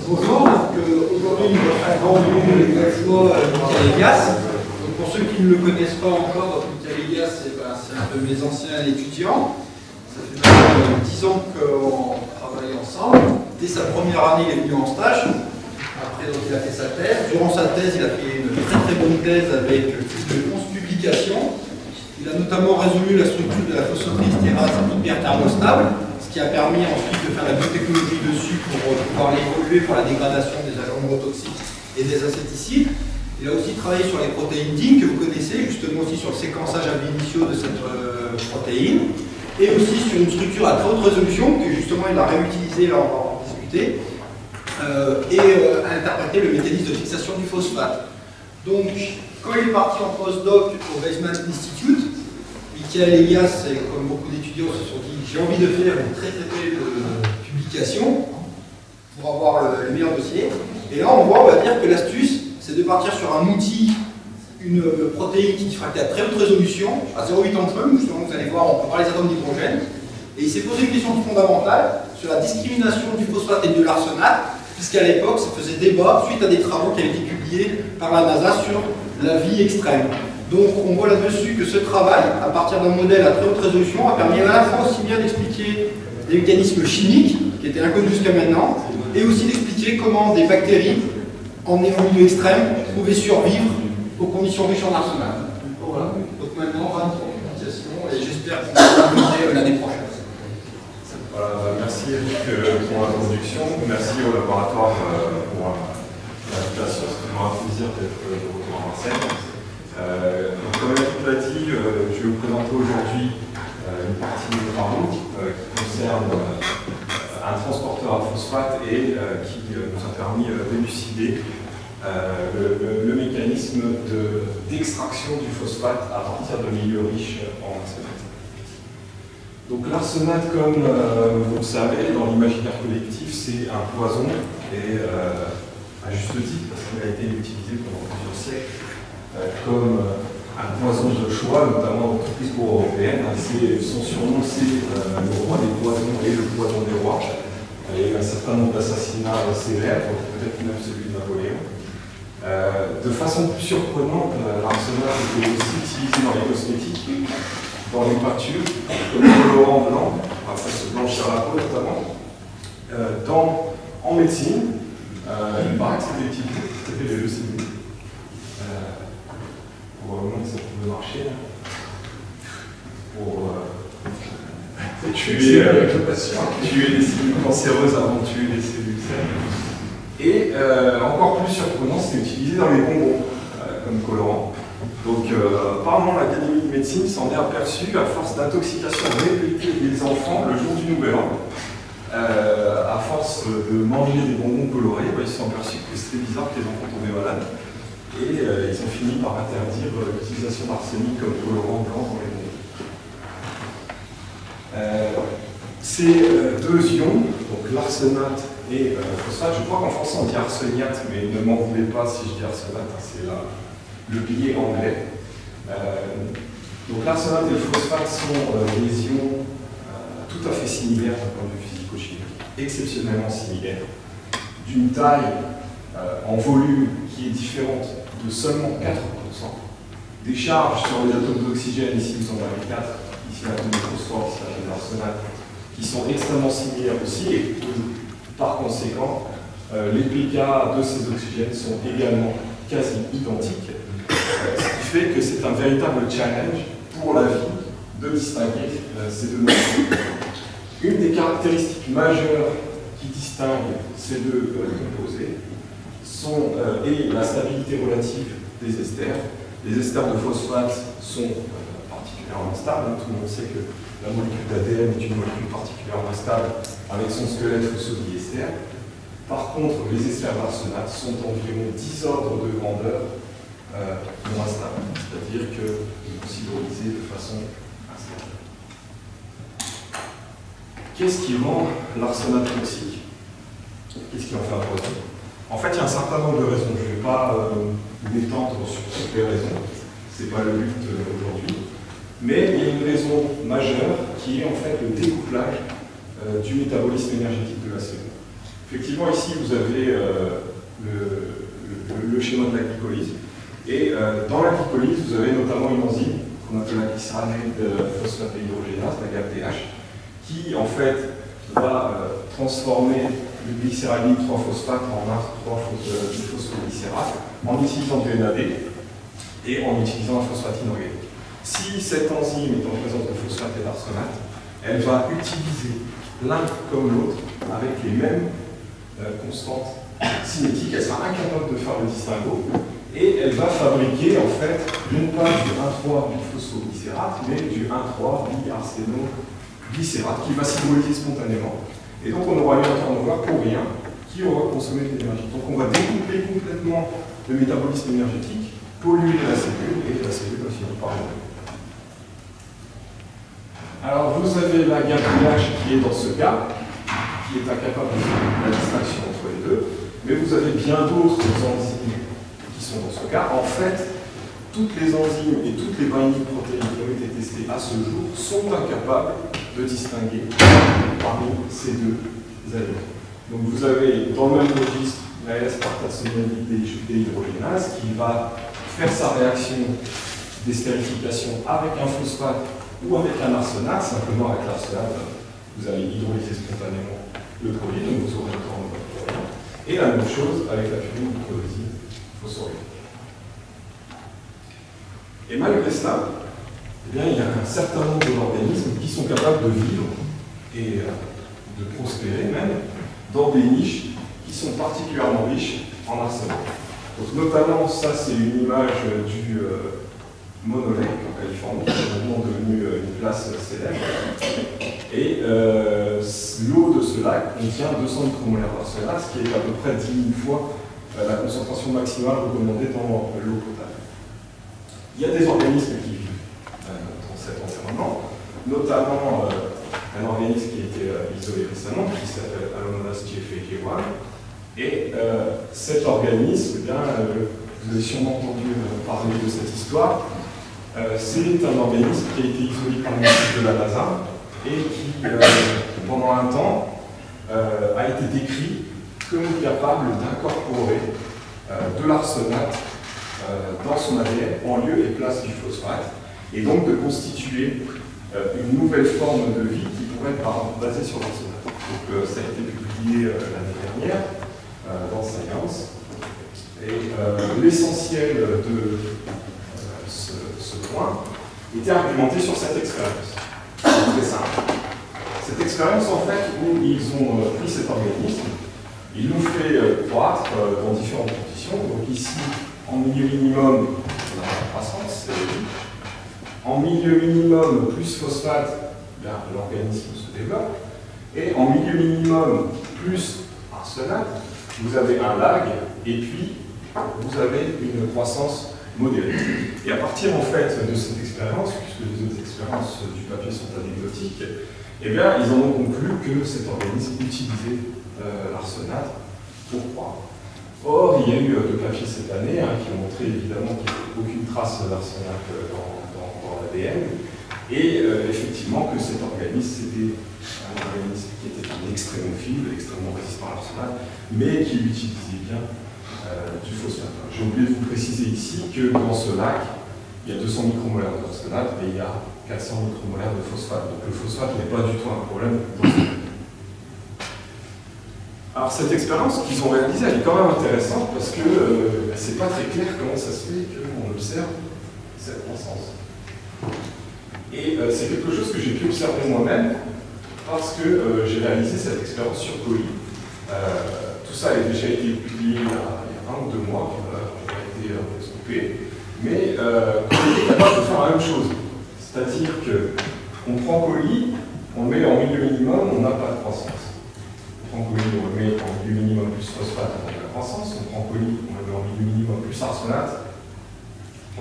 Bonjour, aujourd'hui nous retrouvons l'exemple Michael Elias. Pour ceux qui ne le connaissent pas encore, Michael Elias, c'est un de mes anciens étudiants. Ça fait maintenant 10 ans qu'on travaille ensemble. Dès sa première année, il est venu en stage. Après, donc, il a fait sa thèse. Durant sa thèse, il a fait une très bonne thèse avec plus de 11 publications. Il a notamment résolu la structure de la phosphotérase hyperthermostable, ce qui a permis ensuite de faire la biotechnologie dessus pour pouvoir l'évoluer pour la dégradation des agents neurotoxiques et des insecticides. Il a aussi travaillé sur les protéines DIN que vous connaissez, justement aussi sur le séquençage ab initio de cette protéine, et aussi sur une structure à très haute résolution que justement il a réutilisé, là on va en discuter, et a interprété le mécanisme de fixation du phosphate. Donc, quand il est parti en postdoc au Weizmann Institute, Michael Elias, et comme beaucoup d'étudiants, se sont dit j'ai envie de faire une très belle publication pour avoir le meilleur dossier. Et là, on va dire que l'astuce, c'est de partir sur un outil, une protéine qui diffractée à très haute résolution, à 0,8 angstrom, justement, vous allez voir, on peut voir les atomes d'hydrogène. Et il s'est posé une question fondamentale sur la discrimination du phosphate et de l'arsenate, puisqu'à l'époque, ça faisait débat suite à des travaux qui avaient été publiés par la NASA sur la vie extrême. Donc on voit là-dessus que ce travail, à partir d'un modèle à très haute résolution, a permis à la fois aussi bien d'expliquer des mécanismes chimiques, qui étaient inconnus jusqu'à maintenant, et aussi d'expliquer comment des bactéries, en milieu extrême, pouvaient survivre aux conditions riches en arsenal. Voilà. Donc maintenant, 23 publications, et j'espère qu'on va publier l'année prochaine. Voilà, merci Eric pour l'introduction, merci au laboratoire pour l'invitation, c'est toujours un plaisir d'être de retour à Marseille. Comme Eric l'a dit, je vais vous présenter aujourd'hui une partie de nos travaux qui concerne un transporteur à phosphate et qui nous a permis d'élucider le mécanisme d'extraction du phosphate à partir de milieux riches en arsenate. Donc l'arsenate, comme vous le savez, dans l'imaginaire collectif, c'est un poison, et à juste titre, parce qu'il a été utilisé pendant plusieurs siècles comme un poison de choix, notamment dans toutes les cours européennes. Son surnom, c'est le roi des poisons et le poison des rois. Il y a eu un certain nombre d'assassinats célèbres, peut-être même celui de Napoléon. De façon plus surprenante, l'arsenate était aussi utilisé dans les cosmétiques, dans les peintures, comme le colorant blanc, après se blanchir la peau notamment. En médecine, il paraît que c'était utilisé pour traiter les leucémies. Pour voir que ça pouvait marcher. Pour tuer les cellules cancéreuses avant de tuer les cellules saines. Et encore plus surprenant, c'était utilisé dans les bonbons comme colorant. Donc, apparemment, l'Académie de médecine s'en est aperçue à force d'intoxication répétée des enfants le jour du Nouvel An. À force de manger des bonbons colorés, ils se sont aperçus que c'était bizarre que les enfants tombaient malades. Et ils ont fini par interdire l'utilisation d'arsenic comme colorant blanc dans les bonbons. Ces deux ions, donc l'arsenate et le phosphate, je crois qu'en français on dit arseniate, mais ne m'en voulez pas si je dis arsenate, c'est le billet anglais. Donc l'arsenate et le phosphate sont des ions tout à fait similaires d'un point de vue physico-chimique, exceptionnellement similaires, d'une taille en volume qui est différente de seulement 4%. Des charges sur les atomes d'oxygène, ici nous en avons 4, ici l'atome de phosphore, ici l'atome d'arsenate, qui sont extrêmement similaires aussi, et par conséquent, les pK de ces oxygènes sont également quasi identiques. Ce qui fait que c'est un véritable challenge pour la vie de distinguer ces deux molécules. Une des caractéristiques majeures qui distingue ces deux composés est la stabilité relative des esters. Les esters de phosphate sont particulièrement stables. Tout le monde sait que la molécule d'ADN est une molécule particulièrement stable avec son squelette phosphodiester. Par contre, les esters d'arsenate sont environ 10 ordres de grandeur moins stables, c'est-à-dire qu'ils sont hydrolysés de façon instable. Qu'est-ce qui rend l'arsenate toxique? Qu'est-ce qui en fait un poison? En fait, il y a un certain nombre de raisons. Je ne vais pas m'étendre sur toutes les raisons, ce n'est pas le but aujourd'hui. Mais il y a une raison majeure qui est en fait le découplage du métabolisme énergétique de la cellule. Effectivement, ici, vous avez le schéma de la glycolyse. Et dans la glycolyse, vous avez notamment une enzyme qu'on appelle la glycéramide phosphate hydrogénase, la GAPDH, qui en fait va transformer le glycéramide 3-phosphate en 3-phosphoglycérate en utilisant du NAD et en utilisant un phosphate inorganique. Si cette enzyme est en présence de phosphate et d'arsenate, elle va utiliser l'un comme l'autre avec les mêmes constantes cinétiques. Elle sera incapable de faire le distinguo et elle va fabriquer en fait non pas du 1,3-phosphoglycérate mais du 1,3-arsénoglycérate qui va s'hydrolyser spontanément. Et donc on aura eu un turnover pour rien qui aura consommé de l'énergie. Donc on va découpler complètement le métabolisme énergétique, polluer la cellule et la cellule va finir par mourir. Alors vous avez la GAPDH qui est dans ce cas, qui est incapable de faire la distinction entre les deux, mais vous avez bien d'autres enzymes qui sont dans ce cas. En fait, toutes les enzymes et toutes les binding protéines qui ont été testées à ce jour sont incapables de distinguer parmi ces deux aliments. Donc vous avez dans le même registre la S-partacéniamide déhydrogénase qui va faire sa réaction d'estérification avec un phosphate ou avec un arsenate. Simplement avec l'arsenate, vous allez hydrolyser spontanément le produit, donc vous aurez un turnover. Et la même chose avec la purine phosphorylée. Et malgré cela, eh bien, il y a un certain nombre d'organismes qui sont capables de vivre et de prospérer même dans des niches qui sont particulièrement riches en arsenate. Donc, notamment, ça c'est une image du Mono Lake en Californie, qui est maintenant devenu une place célèbre. Et l'eau de ce lac contient 200 micromolaires d'arsenate, ce qui est à peu près 10 000 fois la concentration maximale recommandée dans l'eau potable. Il y a des organismes qui vivent dans cet environnement, notamment un organisme qui a été isolé récemment, qui s'appelle Alomonas GFAJ1. Et cet organisme, eh bien, vous avez sûrement entendu parler de cette histoire, c'est un organisme qui a été isolé par l'institut de la NASA et qui, pendant un temps, a été décrit comme capable d'incorporer de l'arsenate dans son ADN en lieu et place du phosphate, et donc de constituer une nouvelle forme de vie qui pourrait être basée sur l'arsenate. Donc ça a été publié l'année dernière dans Science, et l'essentiel de ce point était argumenté sur cette expérience. C'est très simple. Cette expérience, en fait, où ils ont pris cet organisme, ils l'ont fait croître dans différentes conditions. Donc ici, en milieu minimum, on a la croissance, c'est logique. En milieu minimum plus phosphate, l'organisme se développe. Et en milieu minimum plus arsenate, vous avez un lag, et puis vous avez une croissance modérée. Et à partir en fait de cette expérience, puisque les autres expériences du papier sont anecdotiques, eh bien, ils en ont conclu que cet organisme utilisait l'arsenate pour croître. Or, il y a eu deux papiers cette année qui ont montré évidemment qu'il n'y avait aucune trace d'arsenate dans l'ADN, et effectivement que cet organisme, c'était un organisme qui était un extrémophile, extrêmement résistant à l'arsenate, mais qui utilisait bien du phosphate. J'ai oublié de vous préciser ici que dans ce lac, il y a 200 micromolaires d'arsenate et il y a 400 micromolaires de phosphate. Donc le phosphate n'est pas du tout un problème dans ce lac. Alors cette expérience qu'ils ont réalisée, elle est quand même intéressante parce que c'est pas très clair comment ça se fait qu'on observe cette croissance. Et c'est quelque chose que j'ai pu observer moi-même parce que j'ai réalisé cette expérience sur colis. Tout ça a déjà été publié il y a 1 ou 2 mois, on a été scoopé, mais on est capable de faire la même chose. C'est-à-dire qu'on prend colis, on le met en milieu minimum, on n'a pas de croissance. On prend colis, on le met en milieu minimum plus phosphate, on a de la croissance. On prend colis, on le met en milieu minimum plus arsenate,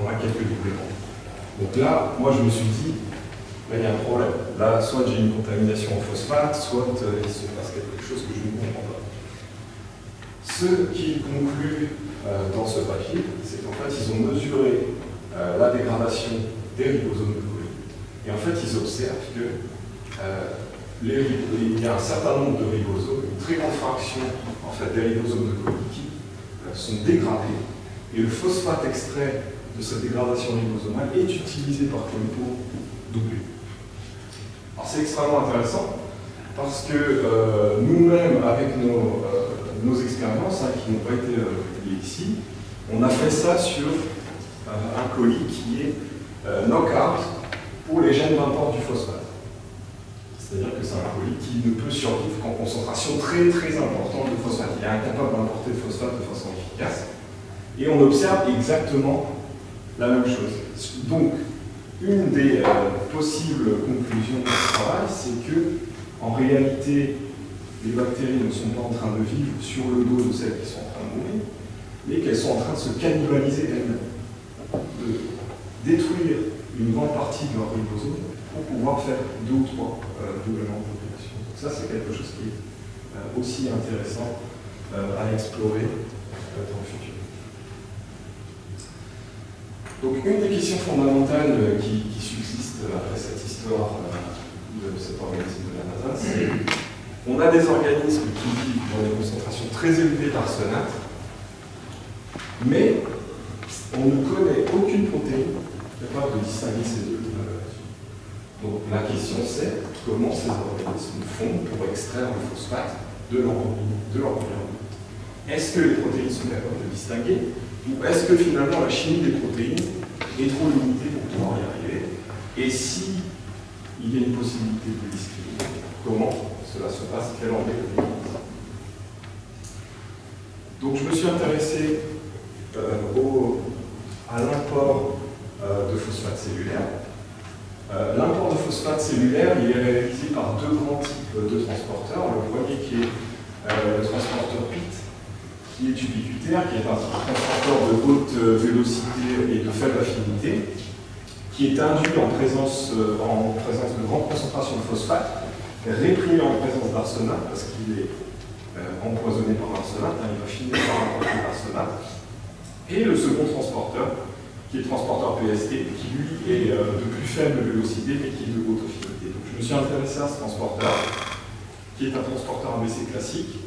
on a quelques doublements. Donc là, moi je me suis dit, il y a un problème. Là, soit j'ai une contamination en phosphate, soit il se passe quelque chose que je ne comprends pas. Ce qu'ils concluent dans ce papier, c'est qu'en fait, ils ont mesuré la dégradation des ribosomes de colis. Et en fait, ils observent que il y a un certain nombre de ribosomes, une très grande fraction en fait, des ribosomes de colis qui sont dégradés, et le phosphate extrait de cette dégradation ribosomale est utilisé par Tempo doublé. Alors c'est extrêmement intéressant parce que nous-mêmes, avec nos expériences qui n'ont pas été publiées ici, on a fait ça sur un colis qui est knockout pour les gènes d'import du phosphate. C'est-à-dire que c'est un colis qui ne peut survivre qu'en concentration très très importante de phosphate. Il est incapable d'importer de phosphate de façon efficace. Et on observe exactement la même chose. Donc, une des possibles conclusions de ce travail, c'est que, en réalité, les bactéries ne sont pas en train de vivre sur le dos de celles qui sont en train de mourir, mais qu'elles sont en train de se cannibaliser elles-mêmes, de détruire une grande partie de leur ribosome pour pouvoir faire 2 ou 3 doublements de population. Donc ça, c'est quelque chose qui est aussi intéressant à explorer dans le futur. Donc une des questions fondamentales qui subsiste après cette histoire de cet organisme de la NASA, c'est on a des organismes qui vivent dans des concentrations très élevées d'arsenate, mais on ne connaît aucune protéine capable de distinguer ces deux molécules. Donc la question c'est comment ces organismes font pour extraire le phosphate de leur environnement. Est-ce que les protéines sont capables de distinguer, ou est-ce que finalement la chimie des protéines est trop limitée pour pouvoir y arriver? Et si il y a une possibilité de discriminer, comment cela se passe? Quel en est le mécanisme? Donc je me suis intéressé à l'import de phosphate cellulaire. L'import de phosphate cellulaire il est réalisé par 2 grands types de transporteurs. Le premier qui est le transporteur PIT, qui est ubiquitaire, qui est un transporteur de haute vélocité et de faible affinité, qui est induit en présence de grandes concentrations de phosphate, réprimé en présence d'arsenate, parce qu'il est empoisonné par l'arsenate, il va finir par empoisonner l'arsenate. Et le second transporteur, qui est le transporteur PST, qui lui est de plus faible vélocité, mais qui est de haute affinité. Donc je me suis intéressé à ce transporteur, qui est un transporteur ABC classique,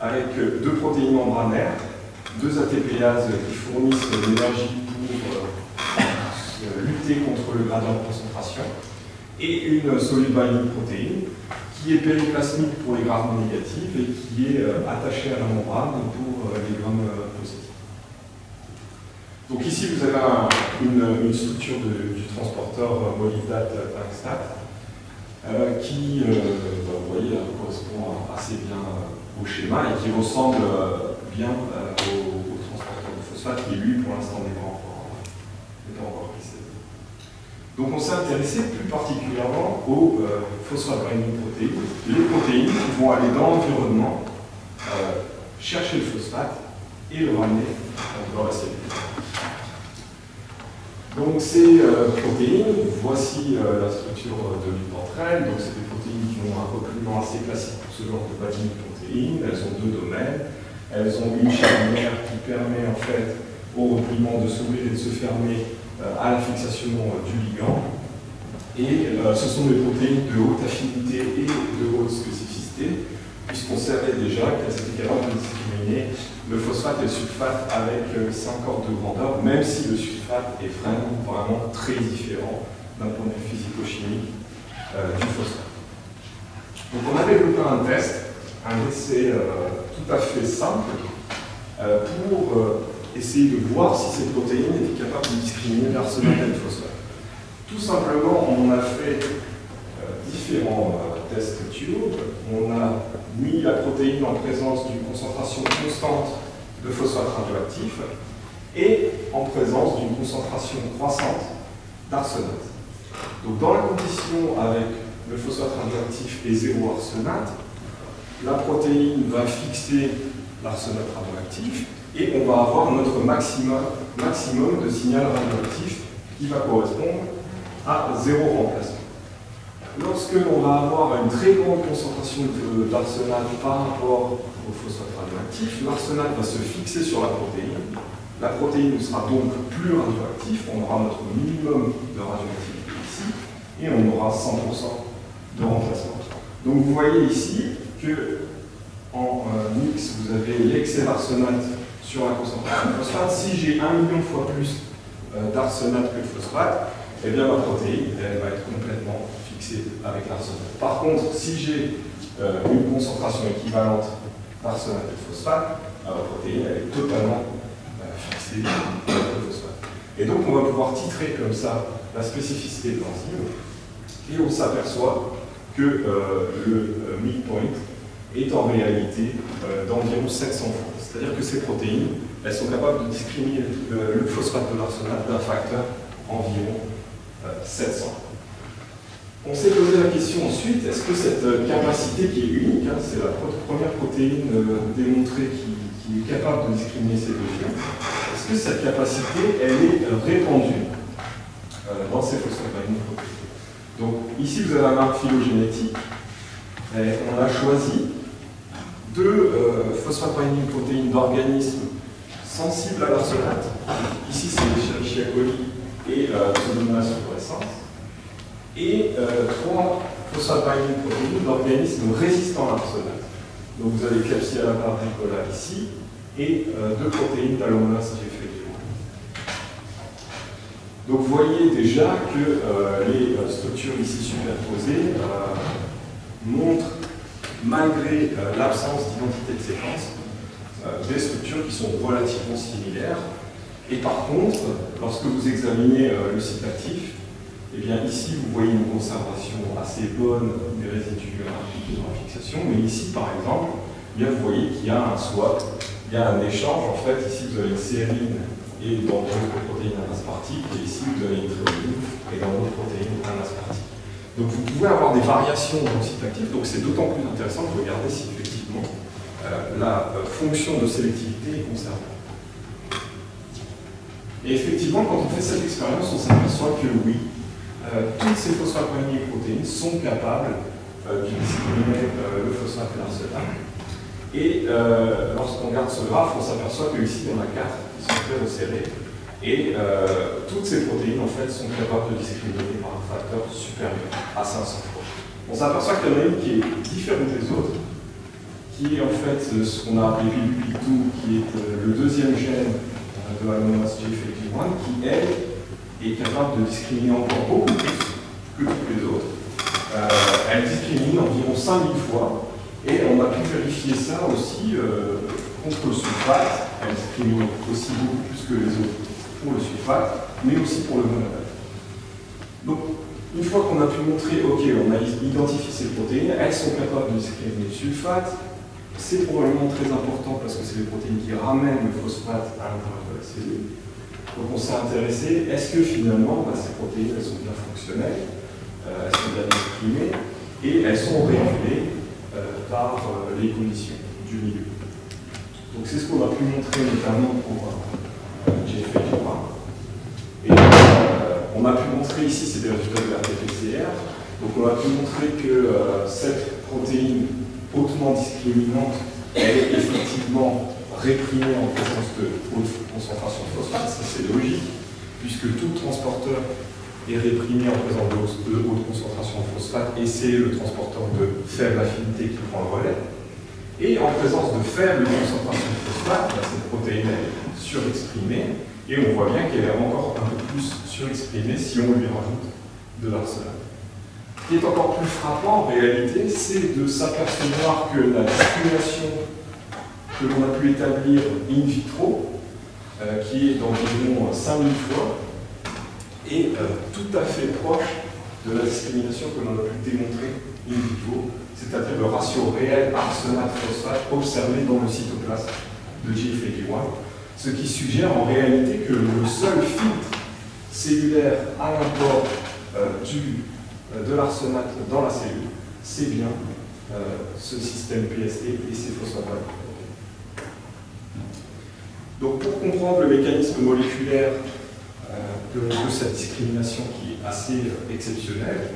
avec 2 protéines membranaires, 2 ATPases qui fournissent l'énergie pour lutter contre le gradient de concentration, et une solide binding protéine qui est périplasmique pour les grammes négatifs et qui est attachée à la membrane pour les grammes positifs. Donc ici vous avez une structure du transporteur molybdate-tungstate qui, vous voyez, correspond assez bien au schéma et qui ressemble bien au transporteur de phosphate qui, lui, pour l'instant, n'est pas encore glissé. Donc on s'est intéressé plus particulièrement aux phosphate binding protéines, les protéines qui vont aller dans l'environnement, chercher le phosphate et le ramener dans la cellule. Donc ces protéines, voici la structure de l'une d'entre elles. Donc c'est des protéines qui ont un repliement assez classique pour ce genre de binding de protéines. Elles ont 2 domaines. Elles ont une charnière qui permet en fait au repliement de s'ouvrir et de se fermer à la fixation du ligand. Et ce sont des protéines de haute affinité et de haute spécificité, puisqu'on savait déjà qu'elles étaient capables de discriminer le phosphate et le sulfate avec 5 ordres de grandeur, même si le sulfate est vraiment très différent d'un point de vue physico-chimique du phosphate. Donc on a développé un test, un essai tout à fait simple, pour essayer de voir si ces protéines étaient capables de discriminer l'arsenate et le phosphate. Tout simplement, on a fait différents tests tubes. On a mis la protéine en présence d'une concentration constante de phosphate radioactif et en présence d'une concentration croissante d'arsenate. Donc dans la condition avec le phosphate radioactif et 0 arsenate, la protéine va fixer l'arsenate radioactif et on va avoir notre maximum de signal radioactif qui va correspondre à 0 remplacement. Lorsque l'on va avoir une très grande concentration d'arsenate par rapport au phosphate radioactif, l'arsenate va se fixer sur la protéine sera donc plus radioactive, on aura notre minimum de radioactivité ici, et on aura 100% de remplacement. Donc vous voyez ici que en X, vous avez l'excès d'arsenate sur la concentration de phosphate. Si j'ai 1 million de fois plus d'arsenate que de phosphate, eh bien ma protéine elle va être complètement fixée avec l'arsenate. Par contre, si j'ai une concentration équivalente d'arsenate et de phosphate, ma protéine elle est totalement fixée avec le phosphate. Et donc on va pouvoir titrer comme ça la spécificité de l'enzyme, et on s'aperçoit que le midpoint est en réalité d'environ 700 fois. C'est-à-dire que ces protéines, elles sont capables de discriminer le phosphate de l'arsenate d'un facteur environ 700. On s'est posé la question ensuite, est-ce que cette capacité qui est unique, hein, c'est la première protéine démontrée qui est capable de discriminer ces deux ions, est-ce que cette capacité, elle est répandue dans ces phosphoprotéines? Donc ici vous avez un arbre phylogénétique, et on a choisi deux phosphoprotéines d'organismes sensibles à l'arsenate. Ici c'est Escherichia coli et Pseudomonas fluorescens, et trois phosphoprotéines d'organismes résistants à l'arsenate. Donc vous avez Klebsiella parvicola ici et deux protéines d'Alomonas jeffreyi. Donc vous voyez déjà que les structures ici superposées montrent, malgré l'absence d'identité de séquence, des structures qui sont relativement similaires. Et par contre, lorsque vous examinez le site actif, eh bien ici vous voyez une conservation assez bonne des résidus impliqués dans la fixation, mais ici par exemple, eh bien, vous voyez qu'il y a un swap, il y a un échange. En fait, ici vous avez une sérine et dans d'autres protéines un aspartique, et ici vous avez une tréonine et dans d'autres protéines un aspartique. Donc vous pouvez avoir des variations dans le site actif, donc c'est d'autant plus intéressant de regarder si effectivement la fonction de sélectivité est conservée. Et effectivement, quand on fait cette expérience, on s'aperçoit que oui, toutes ces phosphoprotéines protéines sont capables de discriminer le phosphate et l'arsenate. Et lorsqu'on regarde ce graphe, on s'aperçoit qu'ici, on a 4 qui sont très resserrés. Et toutes ces protéines, en fait, sont capables de discriminer par un facteur supérieur à 500 fois. On s'aperçoit qu'il y en a une qui est différente des autres, qui est en fait ce qu'on a appelé PIP2, qui est le deuxième gène de Alomonas jeffreyi-1, qui, elle, est capable de discriminer encore beaucoup plus que toutes les autres. Elle discrimine environ 5000 fois, et on a pu vérifier ça aussi contre le sulfate. Elle discrimine aussi beaucoup plus que les autres pour le sulfate, mais aussi pour le monodate. Donc, une fois qu'on a pu montrer, ok, on a identifié ces protéines, elles sont capables de discriminer le sulfate. C'est probablement très important parce que c'est les protéines qui ramènent le phosphate à l'intérieur de la cellule. Donc on s'est intéressé, est-ce que finalement, ces protéines, elles sont bien fonctionnelles, elles sont bien exprimées, et elles sont régulées par les conditions du milieu. Donc c'est ce qu'on a pu montrer notamment pour jeffreyi-1. Et on a pu montrer ici, c'est des résultats de l'RT-PCR, donc on a pu montrer que cette protéine hautement discriminante, elle est effectivement réprimée en présence de haute concentration de phosphate. Ça c'est logique, puisque tout transporteur est réprimé en présence de haute concentration de phosphate, et c'est le transporteur de faible affinité qui prend le relais. Et en présence de faible concentration de phosphate, cette protéine est surexprimée, et on voit bien qu'elle est encore un peu plus surexprimée si on lui rajoute de l'arsenate. Ce qui est encore plus frappant en réalité, c'est de s'apercevoir que la discrimination que l'on a pu établir in vitro, qui est d'environ 5000 fois, est tout à fait proche de la discrimination que l'on a pu démontrer in vivo, c'est-à-dire le ratio réel arsenate-phosphate observé dans le cytoplasme de jeffreyi-1, ce qui suggère en réalité que le seul filtre cellulaire à l'import de l'arsenate dans la cellule, c'est bien ce système PST et ces phosphoprotéines. Donc pour comprendre le mécanisme moléculaire de cette discrimination qui est assez exceptionnelle,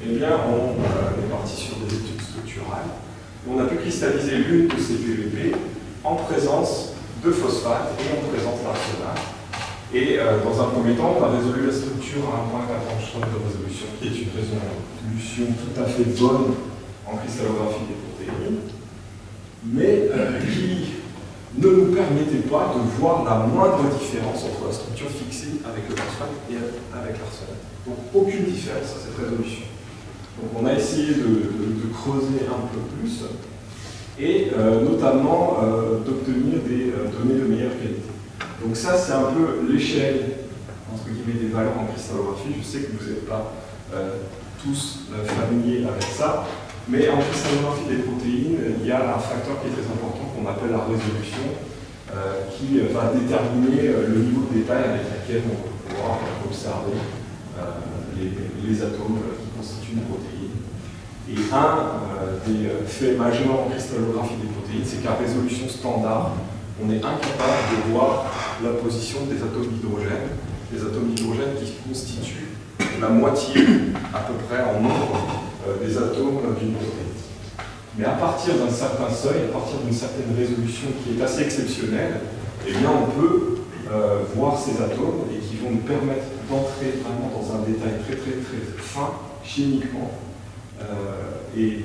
eh bien on est parti sur des études structurales. On a pu cristalliser l'une de ces PVP en présence de phosphate et en présence d'arsenate. Et dans un premier temps, on a résolu la structure à 1.4 Angstrom de résolution, qui est une résolution tout à fait bonne en en cristallographie des protéines, mais qui ne nous permettait pas de voir la moindre différence entre la structure fixée avec le phosphate et avec l'arsenate. Donc aucune différence à cette résolution. Donc on a essayé de creuser un peu plus et notamment d'obtenir des données de meilleure qualité. Donc ça c'est un peu l'échelle entre guillemets des valeurs en cristallographie. Je sais que vous n'êtes pas tous familiers avec ça, mais en cristallographie des protéines, il y a un facteur qui est très important qu'on appelle la résolution, qui va déterminer le niveau de détail avec lequel on va pouvoir observer les atomes qui constituent une protéine. Et un des faits majeurs en cristallographie des protéines, c'est qu'à résolution standard, on est incapable de voir la position des atomes d'hydrogène, qui constituent la moitié à peu près en nombre des atomes d'une protéine. Mais à partir d'un certain seuil, à partir d'une certaine résolution qui est assez exceptionnelle, eh bien on peut voir ces atomes et qui vont nous permettre d'entrer vraiment dans un détail très fin chimiquement et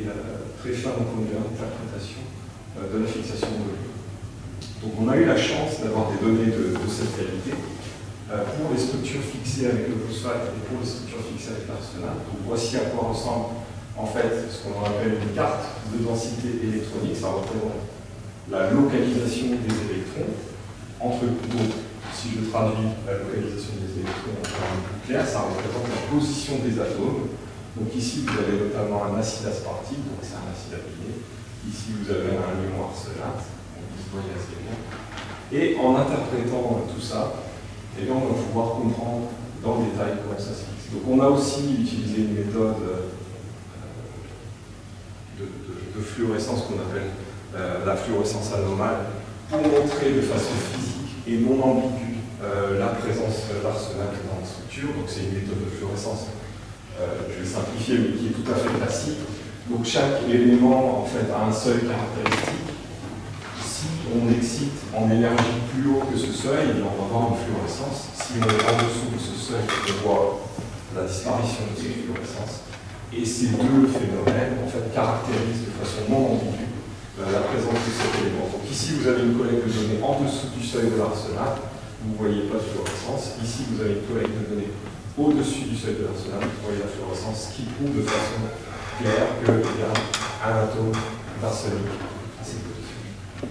très fin au point de vue interprétation de la fixation de l'eau. Donc on a eu la chance d'avoir des données de cette qualité pour les structures fixées avec le phosphate et pour les structures fixées avec l'arsenate. Donc voici à quoi ressemble en fait ce qu'on appelle une carte de densité électronique. Ça représente la localisation des électrons entre, donc si je traduis la localisation des électrons en termes plus clairs, ça représente la position des atomes. Donc ici vous avez notamment un acide aspartique, donc c'est un acide aminé. Ici vous avez un ion arsenate, on se voit assez bien. Et en interprétant tout ça, eh bien, on va pouvoir comprendre dans le détail comment ça se fixe. Donc on a aussi utilisé une méthode de fluorescence qu'on appelle la fluorescence anomale pour montrer de façon physique et non ambiguë la présence d'arsenate dans la structure. Donc c'est une méthode de fluorescence, je vais simplifier, mais qui est tout à fait classique. Donc chaque élément en fait a un seuil caractéristique. Si on excite en énergie plus haut que ce seuil, on va avoir une fluorescence. Si on est en dessous de ce seuil, on voit la disparition de cette fluorescence. Et ces deux phénomènes en fait, caractérisent de façon non ambiguë la présence de cet élément. Donc ici, vous avez une collecte de données en dessous du seuil de l'arsenate, vous ne voyez pas de fluorescence. Ici, vous avez une collecte de données au-dessus du seuil de l'arsenate, vous voyez la fluorescence, qui prouve de façon claire qu'il y a un atome d'arsenic à ces positions.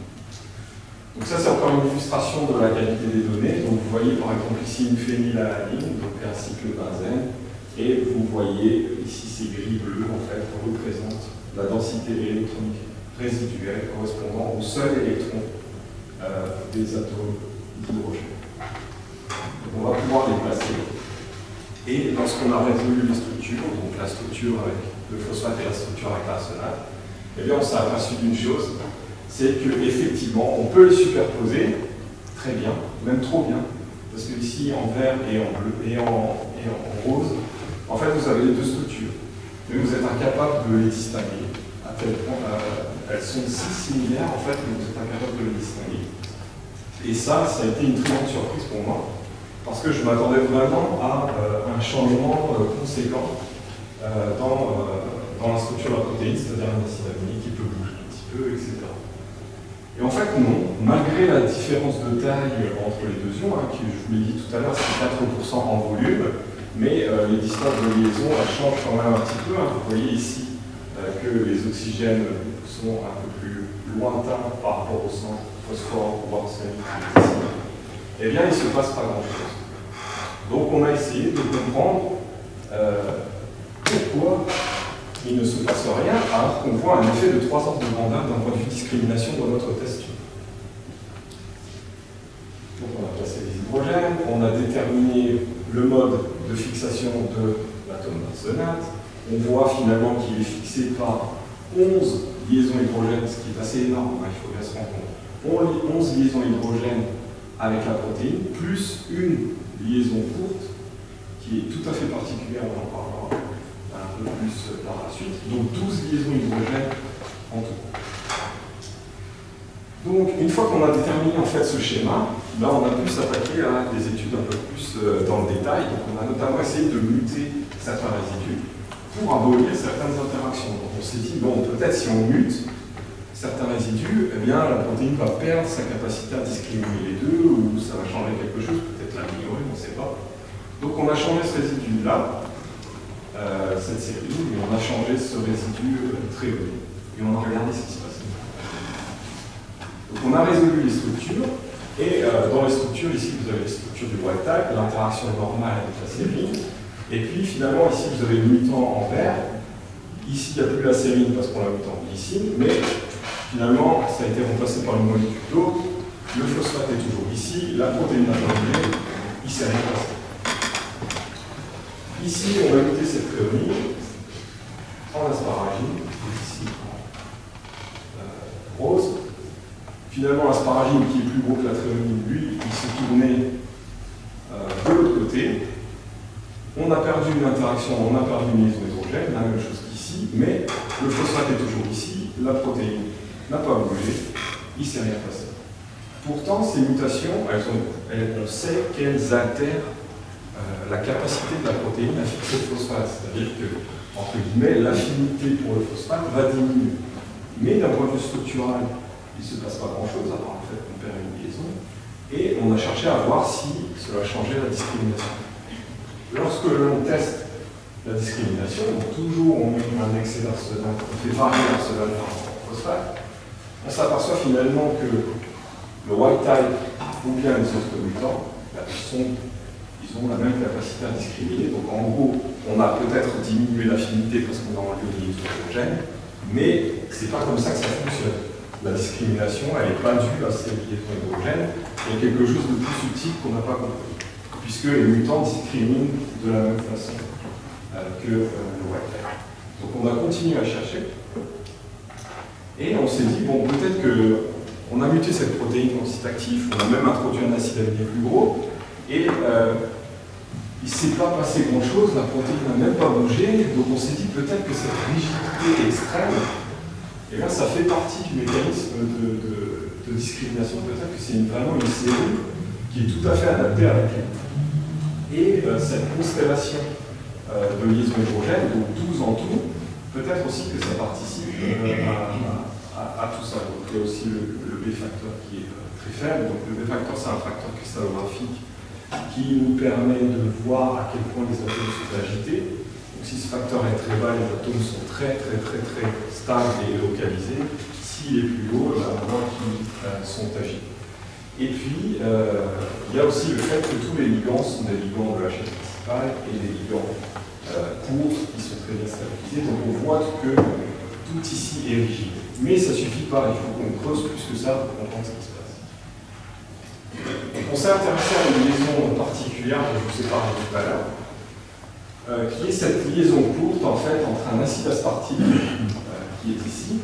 Donc ça, c'est encore une illustration de la qualité des données. Donc vous voyez par exemple ici une phénylalanine, donc un cycle benzène. Et vous voyez ici ces gris bleus en fait représentent la densité électronique résiduelle correspondant au seul électron des atomes d'hydrogène. On va pouvoir les placer. Et lorsqu'on a résolu les structures, donc la structure avec le phosphate et la structure avec l'arsenate, eh bien on s'est aperçu d'une chose, c'est qu'effectivement on peut les superposer très bien, même trop bien, parce que ici en vert et en bleu et en rose, en fait, vous avez les deux structures, mais vous êtes incapable de les distinguer. À tel point, elles sont si similaires en fait que vous êtes incapable de les distinguer. Et ça a été une très grande surprise pour moi, parce que je m'attendais vraiment à un changement conséquent dans la structure de la protéine, c'est-à-dire un acide aminé qui peut bouger un petit peu, etc. Et en fait, non, malgré la différence de taille entre les deux ions, qui, je vous l'ai dit tout à l'heure, c'est 4% en volume. Mais les distances de liaison, elles changent quand même un petit peu. Vous voyez ici que les oxygènes sont un peu plus lointains par rapport au centre phosphore ou arsenic. Eh bien, il ne se passe pas grand-chose. Donc, on a essayé de comprendre pourquoi il ne se passe rien, alors qu'on voit un effet de 3 ordres de grandeur d'un point de vue discrimination dans notre test tube. Donc, on a placé les hydrogènes, on a déterminé le mode de fixation de l'atome d'arsenate. On voit finalement qu'il est fixé par 11 liaisons hydrogènes, ce qui est assez énorme, il faut bien se rendre compte. 11 liaisons hydrogènes avec la protéine, plus une liaison courte, qui est tout à fait particulière, on en parlera un peu plus par la suite. Donc 12 liaisons hydrogènes en tout. Donc, une fois qu'on a déterminé en fait ce schéma, là, on a pu s'attaquer à des études un peu plus dans le détail. Donc, on a notamment essayé de muter certains résidus. pour abolir certaines interactions. Donc on s'est dit, bon, peut-être si on mute certains résidus, eh bien, la protéine va perdre sa capacité à discriminer les deux, ou ça va changer quelque chose, peut-être l'améliorer, on ne sait pas. Donc on a changé ce résidu-là, cette série, et on a changé ce résidu très haut. Et on a regardé ce qui se passait. Donc on a résolu les structures, et dans les structures, ici vous avez les structures du wild type, l'interaction normale avec la série, et puis finalement ici vous avez le mutant en vert. Ici il n'y a plus la sérine parce qu'on l'a mis en glycine, mais finalement ça a été remplacé par une molécule d'eau, le phosphate est toujours ici, la protéine n'a pas bougé, il ne s'est rien passé. Ici on va noter cette tréonine en asparagine, ici en rose. Finalement, l'asparagine, qui est plus gros que la tréonine, lui, il s'est tourné de l'autre côté. On a perdu une interaction, on a perdu une liaison hydrogène, la même chose qu'ici, mais le phosphate est toujours ici, la protéine n'a pas bougé, il ne s'est rien passé. Pourtant, ces mutations, on sait qu'elles altèrent la capacité de la protéine à fixer le phosphate, c'est-à-dire que, entre guillemets, l'affinité pour le phosphate va diminuer. Mais d'un point de vue structural, il ne se passe pas grand-chose, à part le fait qu'on perd une liaison, et on a cherché à voir si cela changeait la discrimination. Lorsque l'on teste la discrimination, donc toujours on met un excès d'arsenal, on fait varier l'arsenal par rapport au phosphate, on s'aperçoit finalement que le wild type ou bien les autres mutants, ils ont la même capacité à discriminer. Donc en gros, on a peut-être diminué l'affinité parce qu'on a enlevé les hydrogènes, mais c'est pas comme ça que ça fonctionne. La discrimination, elle n'est pas due à ces liaisons hydrogènes, il y a quelque chose de plus subtil qu'on n'a pas compris, puisque les mutants discriminent de la même façon que le wild type. Donc on a continué à chercher, et on s'est dit, bon, peut-être qu'on a muté cette protéine en site actif, on a même introduit un acide aminé plus gros, et il ne s'est pas passé grand-chose, la protéine n'a même pas bougé, donc on s'est dit peut-être que cette rigidité extrême, et là, ça fait partie du mécanisme de discrimination. Peut-être que c'est vraiment une série qui est tout à fait adaptée à la clé. Et cette constellation de liaisons hydrogènes, donc 12 en tout, peut-être aussi que ça participe à tout ça. Donc il y a aussi le B-facteur qui est très faible. Donc le B-facteur, c'est un facteur cristallographique qui nous permet de voir à quel point les atomes sont agités. Donc si ce facteur est très bas, les atomes sont très stables et localisés. S'il est plus haut, on voit qu'ils sont agités. Et puis, il y a aussi le fait que tous les ligands sont des ligands de la chaîne principale et des ligands courts qui sont très bien stabilisés. Donc on voit que tout ici est rigide. Mais ça ne suffit pas, il faut qu'on creuse plus que ça pour comprendre ce qui se passe. Donc on s'est intéressé à une liaison particulière que je vous ai parlé tout à l'heure. Qui est cette liaison courte en fait entre un acide aspartique qui est ici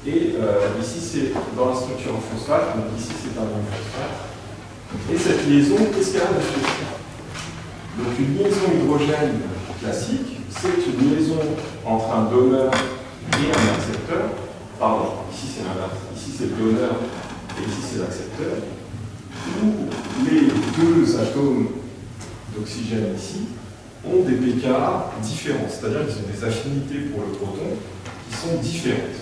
et ici c'est dans la structure en phosphate, donc ici c'est un phosphate. Et cette liaison, qu'est-ce qu'elle a dessus? Donc une liaison hydrogène classique, c'est une liaison entre un donneur et un accepteur. Pardon, ici c'est l'inverse, ici c'est le donneur et ici c'est l'accepteur, où les deux atomes d'oxygène ici ont des pK différents, c'est-à-dire qu'ils ont des affinités pour le proton qui sont différentes.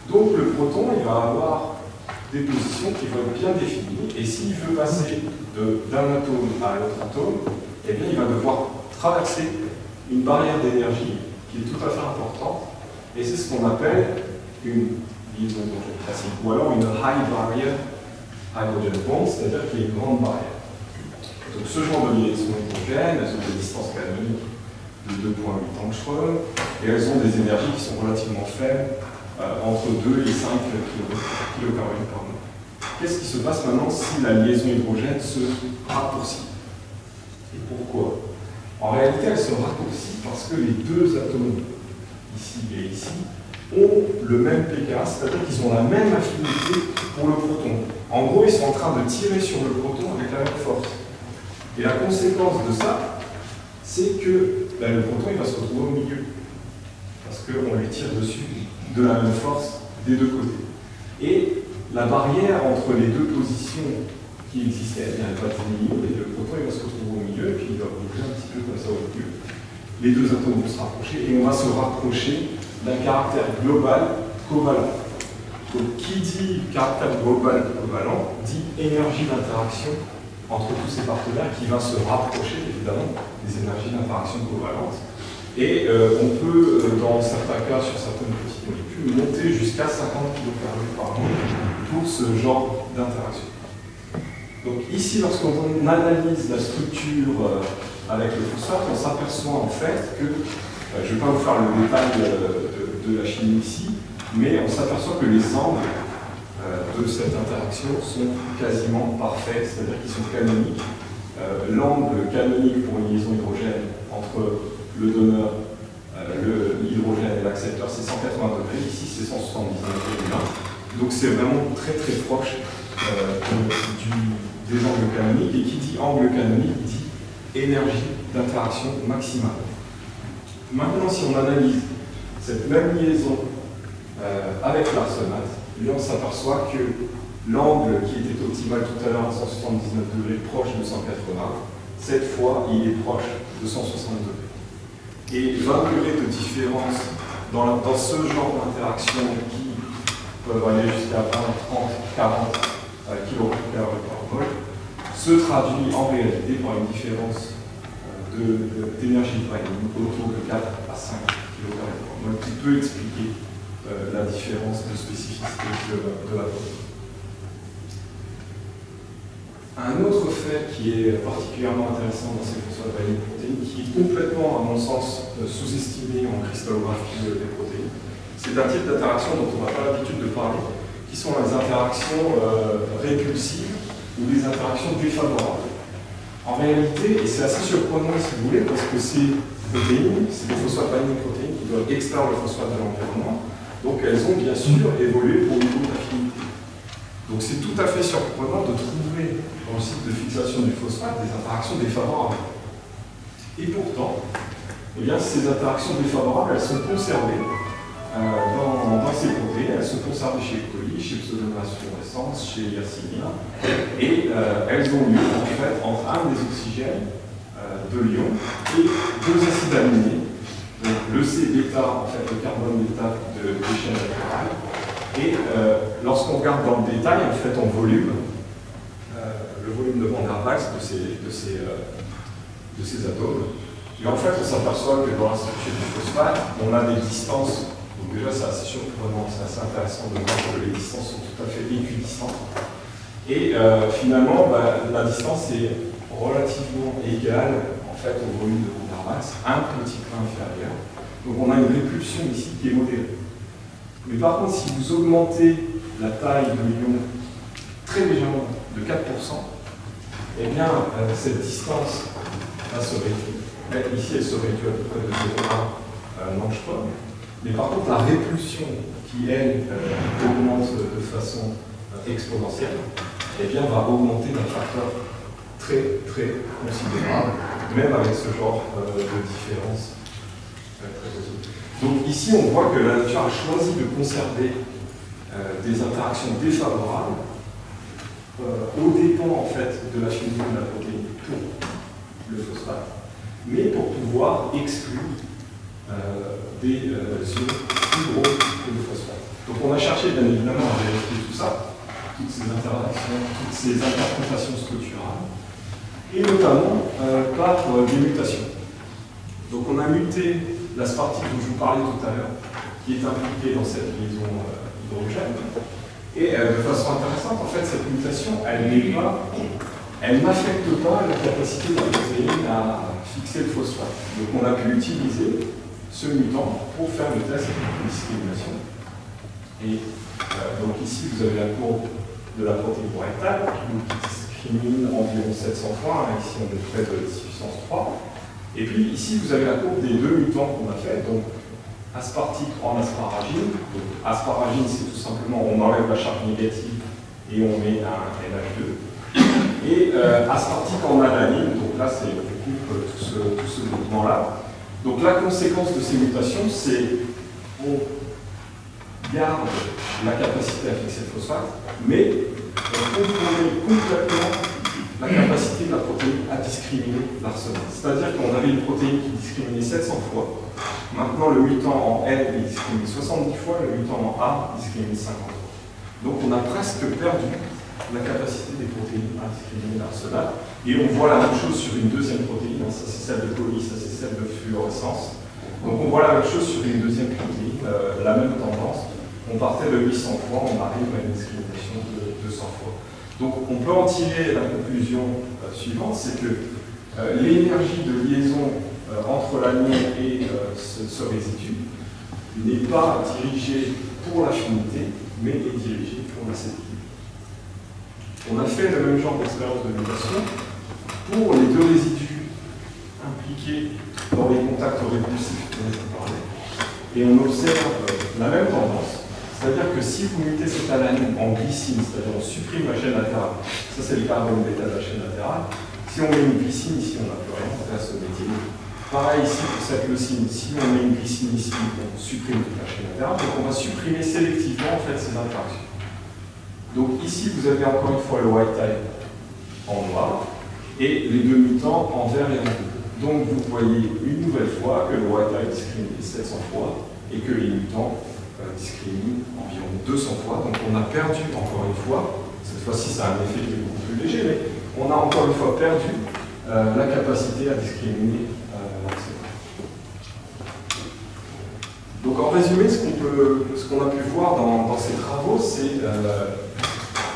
Donc le proton, il va avoir des positions qui vont être bien définies, et s'il veut passer d'un atome à l'autre atome, eh bien il va devoir traverser une barrière d'énergie qui est tout à fait importante, et c'est ce qu'on appelle une liaison hydrogène classique, ou alors une high barrier hydrogen bond, c'est-à-dire qu'il y a une grande barrière. Donc ce genre de liaison hydrogène, elles ont des distances canoniques de 2,8 angstroms, et elles ont des énergies qui sont relativement faibles, entre 2 et 5 kcal par mol. Qu'est-ce qui se passe maintenant si la liaison hydrogène se raccourcit? Et pourquoi? En réalité, elle se raccourcit parce que les deux atomes, ici et ici, ont le même pK, c'est-à-dire qu'ils ont la même affinité pour le proton. En gros, ils sont en train de tirer sur le proton avec la même force. Et la conséquence de ça, c'est que le proton il va se retrouver au milieu. Parce qu'on lui tire dessus de la même force des deux côtés. Et la barrière entre les deux positions qui existaient, elle va diminuer, et le proton il va se retrouver au milieu, et puis il va bouger un petit peu comme ça au milieu. les deux atomes vont se rapprocher et on va se rapprocher d'un caractère global covalent. Donc qui dit caractère global covalent dit énergie d'interaction entre tous ces partenaires qui va se rapprocher évidemment des énergies d'interaction covalentes. Et on peut, dans certains cas, sur certaines petites molécules, monter jusqu'à 50 kcal par mol pour ce genre d'interaction. Donc ici, lorsqu'on analyse la structure avec le phosphate, on s'aperçoit en fait que, je ne vais pas vous faire le détail de la chimie ici, mais on s'aperçoit que les angles de cette interaction sont quasiment parfaits, c'est-à-dire qu'ils sont canoniques. L'angle canonique pour une liaison hydrogène entre le donneur, l'hydrogène et l'accepteur, c'est 180 degrés, ici c'est 179 degrés. Donc c'est vraiment très très proche des angles canoniques, et qui dit angle canonique dit énergie d'interaction maximale. Maintenant, si on analyse cette même liaison avec l'arsenate, on s'aperçoit que l'angle qui était optimal tout à l'heure à 179 degrés, proche de 180, cette fois il est proche de 160 degrés. Et 20 degrés de différence dans ce genre d'interaction qui peuvent aller jusqu'à 20, 30, 40 kcal par mol se traduit en réalité par une différence d'énergie brownian autour de 4 à 5 kcal par mol qui peut expliquer la différence de spécificité de la protéine. Un autre fait qui est particulièrement intéressant dans ces phosphates binding protéines, qui est complètement, à mon sens, sous-estimé en cristallographie des protéines, c'est un type d'interaction dont on n'a pas l'habitude de parler, qui sont les interactions répulsives ou les interactions défavorables. En réalité, et c'est assez surprenant si vous voulez, parce que ces protéines, c'est des phosphates binding protéines qui doivent extraire le phosphate de l'environnement, donc elles ont bien sûr évolué pour le niveau d'affinité. Donc c'est tout à fait surprenant de trouver dans le site de fixation du phosphate des interactions défavorables. Et pourtant, eh bien, ces interactions défavorables, elles sont conservées dans ces protéines, elles sont conservées chez E. coli, chez Pseudomonas fluorescens, chez Yersinia, et elles ont lieu en fait entre un des oxygènes de l'ion et deux acides aminés, donc le C-bêta, en fait le carbone bêta de chaînes latérales. Et lorsqu'on regarde dans le détail, en fait, en volume, le volume de Van der Waals de ces atomes, et en fait, on s'aperçoit que dans la structure du phosphate, on a des distances. Donc déjà, c'est assez surprenant, c'est assez intéressant de voir que les distances sont tout à fait équidistantes. Et finalement, la distance est relativement égale en fait, au volume de Van der Waals, un petit peu inférieur. Donc on a une répulsion ici qui est modérée. Mais par contre, si vous augmentez la taille de l'ion très légèrement, de 4%, eh bien, cette distance va se réduire. Ici, elle se réduit à peu près de 0,1 angstrom. Mais par contre, la répulsion qui, elle, augmente de façon exponentielle, eh bien, va augmenter d'un facteur très, très considérable, même avec ce genre de différence très positive. Donc ici, on voit que la nature a choisi de conserver des interactions défavorables au dépens en fait, de la chimie de la protéine pour le phosphate, mais pour pouvoir exclure des ions plus gros que le phosphate. Donc on a cherché bien évidemment à vérifier tout ça, toutes ces interactions, toutes ces interprétations structurales, et notamment par des mutations. Donc on a muté l'aspartame dont je vous parlais tout à l'heure, qui est impliquée dans cette liaison hydrogène. Et de façon intéressante, en fait, cette mutation, elle n'affecte pas la capacité de la protéine à fixer le phosphate. Donc on a pu utiliser ce mutant pour faire le test de discrimination. Et donc ici, vous avez la courbe de la protéine rectale, qui discrimine environ 700 points. Ici, on est près de 10 puissance 3. Et puis ici, vous avez la courbe des deux mutants qu'on a fait, donc aspartique en asparagine. Donc, asparagine, c'est tout simplement, on enlève la charge négative et on met un NH2. Et aspartique en alanine, donc là, c'est on coupe tout ce mouvement-là. Donc la conséquence de ces mutations, c'est on garde la capacité à fixer le phosphate, mais on contrôle complètement la capacité la protéine à discriminer l'arsenal. C'est-à-dire qu'on avait une protéine qui discriminait 700 fois. Maintenant, le mutant en L il discrimine 70 fois, le mutant en A discrimine 50 fois. Donc on a presque perdu la capacité des protéines à discriminer l'arsenal. Et on voit la même chose sur une deuxième protéine. Ça c'est celle de poly, ça c'est celle de fluorescence. Donc on voit la même chose sur une deuxième protéine, la même tendance. On partait de 800 fois, on arrive à une discrimination de 200 fois. Donc on peut en tirer la conclusion suivante, c'est que l'énergie de liaison entre l'anion et ce résidu n'est pas dirigée pour l'affinité, mais est dirigée pour l'acétyl. On a fait le même genre d'expérience de mutation pour les deux résidus impliqués dans les contacts répulsifs dont je parlais, et on observe la même tendance. C'est-à-dire que si vous mutez cette alanine en glycine, c'est-à-dire on supprime la chaîne latérale, ça c'est le carbone bêta de la chaîne latérale, si on met une glycine ici, on n'a plus rien, on reste méthyle. Pareil ici pour cette leucine, si on met une glycine ici, on supprime toute la chaîne latérale, donc on va supprimer sélectivement en fait ces interactions. Donc ici vous avez encore une fois le white type en noir, et les deux mutants en vert et en bleu. Donc vous voyez une nouvelle fois que le white type discrimine 700 fois, et que les mutants discrimine environ 200 fois, donc on a perdu encore une fois, cette fois-ci ça a un effet qui est beaucoup plus léger, mais on a encore une fois perdu la capacité à discriminer l'arsenal. Donc en résumé, ce qu'on a pu voir dans ces travaux, c'est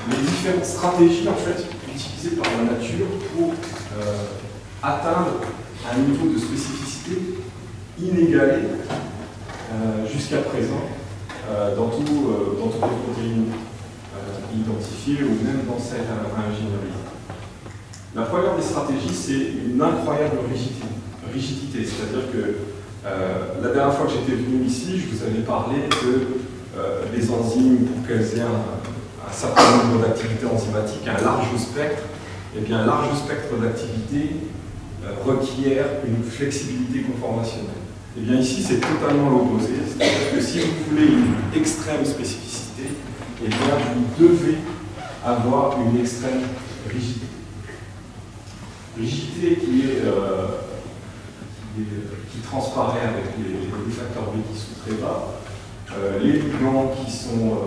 les différentes stratégies en fait utilisées par la nature pour atteindre un niveau de spécificité inégalé jusqu'à présent dans toutes les protéines identifiées ou même dans celles ingénierisées. La première des stratégies, c'est une incroyable rigidité. C'est-à-dire que la dernière fois que j'étais venu ici, je vous avais parlé que les enzymes, pour qu'elles aient un certain nombre d'activités enzymatiques, un large spectre, et bien un large spectre d'activité requiert une flexibilité conformationnelle. Et bien ici, c'est totalement l'opposé, c'est-à-dire que si vous voulez une extrême spécificité, et bien vous devez avoir une extrême rigidité. Rigidité qui transparaît avec les facteurs B qui sont très bas, les ligands qui sont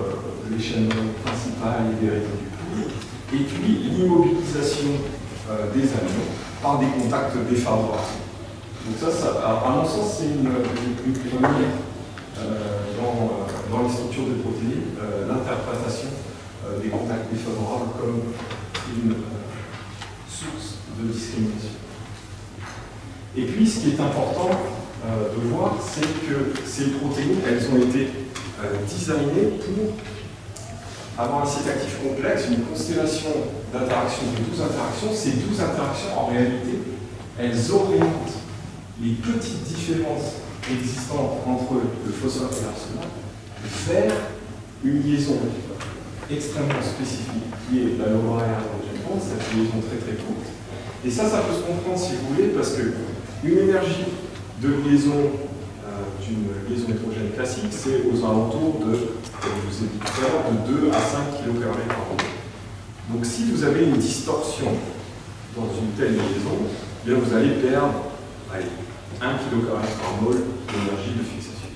les chaînes principales et des résidus, et puis l'immobilisation des anions par des contacts défavorables. Donc ça à mon sens, c'est une première dans les structures de protéines, l'interprétation des contacts défavorables comme une source de discrimination. Et puis, ce qui est important de voir, c'est que ces protéines, elles ont été designées pour avoir un site actif complexe, une constellation d'interactions, de 12 interactions. Ces 12 interactions, en réalité, elles orientent les petites différences existantes entre le phosphate et l'arsenal vers une liaison extrêmement spécifique qui est la low barrier hydrogen bond, cette liaison très très courte. Et ça peut se comprendre si vous voulez, parce qu'une énergie de liaison d'une liaison hétérogène classique, c'est aux alentours de, comme je vous ai dit tout à l'heure, de 2 à 5 kcal par mol. Donc si vous avez une distorsion dans une telle liaison, bien vous allez perdre 1 kcal par mol d'énergie de fixation.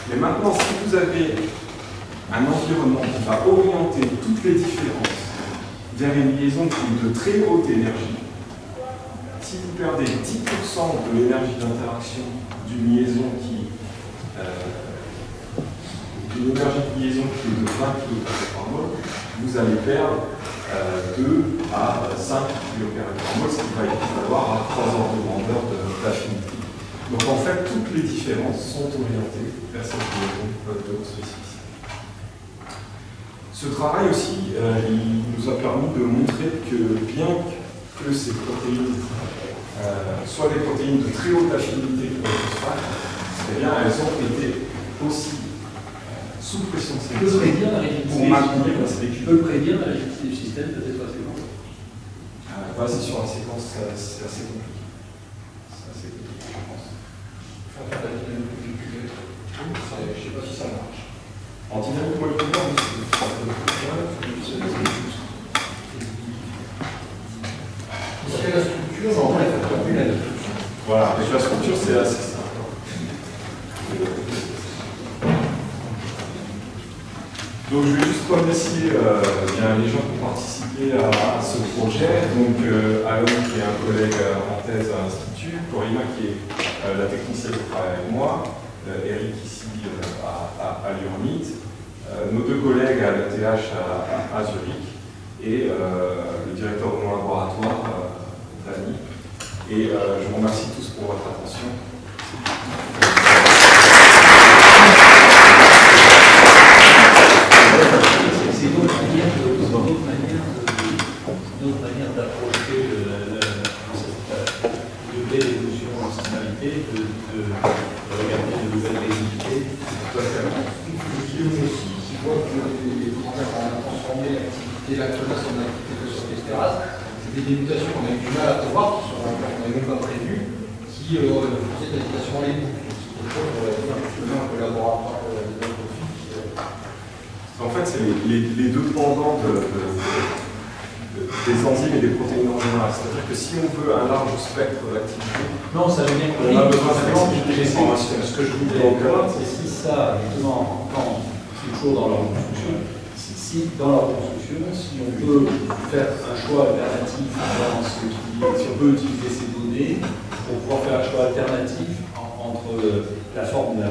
Mais maintenant, si vous avez un environnement qui va orienter toutes les différences vers une liaison qui est de très haute énergie, si vous perdez 10% de l'énergie d'interaction d'une liaison qui est de 20 kcal par mol, vous allez perdre 2 à 5 kcal par mol, ce qui va équivalent à 3 ordres de grandeur d'affinité. Donc en fait, toutes les différences sont orientées vers cette liaison de haute spécificité. Ce travail aussi, il nous a permis de montrer que bien que ces protéines soient des protéines de très haute affinité pour le phosphate, eh bien elles ont été aussi sous pression sélective pour maintenir la sélection. Tu peux prédire la rigidité du système de cette façon. Basé sur la séquence, c'est assez compliqué. C'est assez compliqué, je pense. Faire la dynamique moléculaire, je ne sais pas si ça marche. En dynamique moléculaire, oui, Si la structure, en vrai, il faut plus la structure. Voilà, avec la structure, c'est assez simple. Donc je vais juste remercier les gens qui ont participé à ce projet. Donc Alon qui est un collègue en thèse à l'Institut, Corina qui est la technicienne qui travaille avec moi, Eric ici à l'URMIT, nos deux collègues à l'ETH à Zurich et le directeur de mon laboratoire, Dani. Et je vous remercie tous pour votre attention. C'est d'autres manières d'approcher le degré d'évolution en systémalité, de regarder de nouvelles réalités. Aussi, qui voit que on a transformé l'activité lactonase en activité phosphorestérase, c'est des mutations qu'on a eu du mal à prévoir, qui sont, on n'avait même pas prévues, qui faisaient de l'agitation à l'époque. C'est des choses qu'on a fait un petit peu dans le laboratoire des neurosophiques. En fait, c'est les deux pendants des enzymes et des protéines en général. C'est-à-dire que si on veut un large spectre d'activité, non, ça veut bien on a besoin de ce que je voulais dire, c'est si ça, justement, quand c'est toujours dans leur construction, si dans leur construction, si on peut faire un choix alternatif si on peut utiliser ces données pour pouvoir faire un choix alternatif entre la forme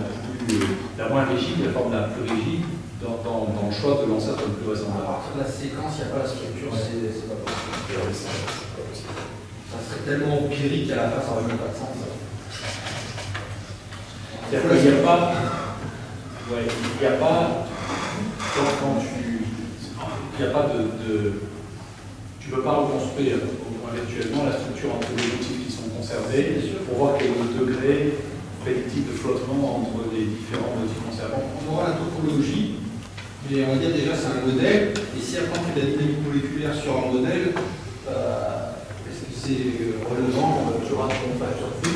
la moins rigide et la forme la plus rigide, dans le choix de l'ancêtre le plus vraisemblable. Alors, la séquence, il n'y a pas la structure, c'est pas possible. Ça serait tellement empirique qu'à la fin, ça n'aurait même pas de sens. C'est-à-dire qu'il n'y a pas. Ouais, il n'y a pas. Quand tu. Il n'y a pas de. Tu ne peux pas reconstruire éventuellement la structure entre les motifs qui sont conservés pour voir quel est le degré prédictif de flottement entre les différents motifs conservés. On aura la topologie. Mais on va dire déjà c'est un modèle, et si après on fait de la dynamique moléculaire sur un modèle, est-ce que c'est relevant sur un facteur P?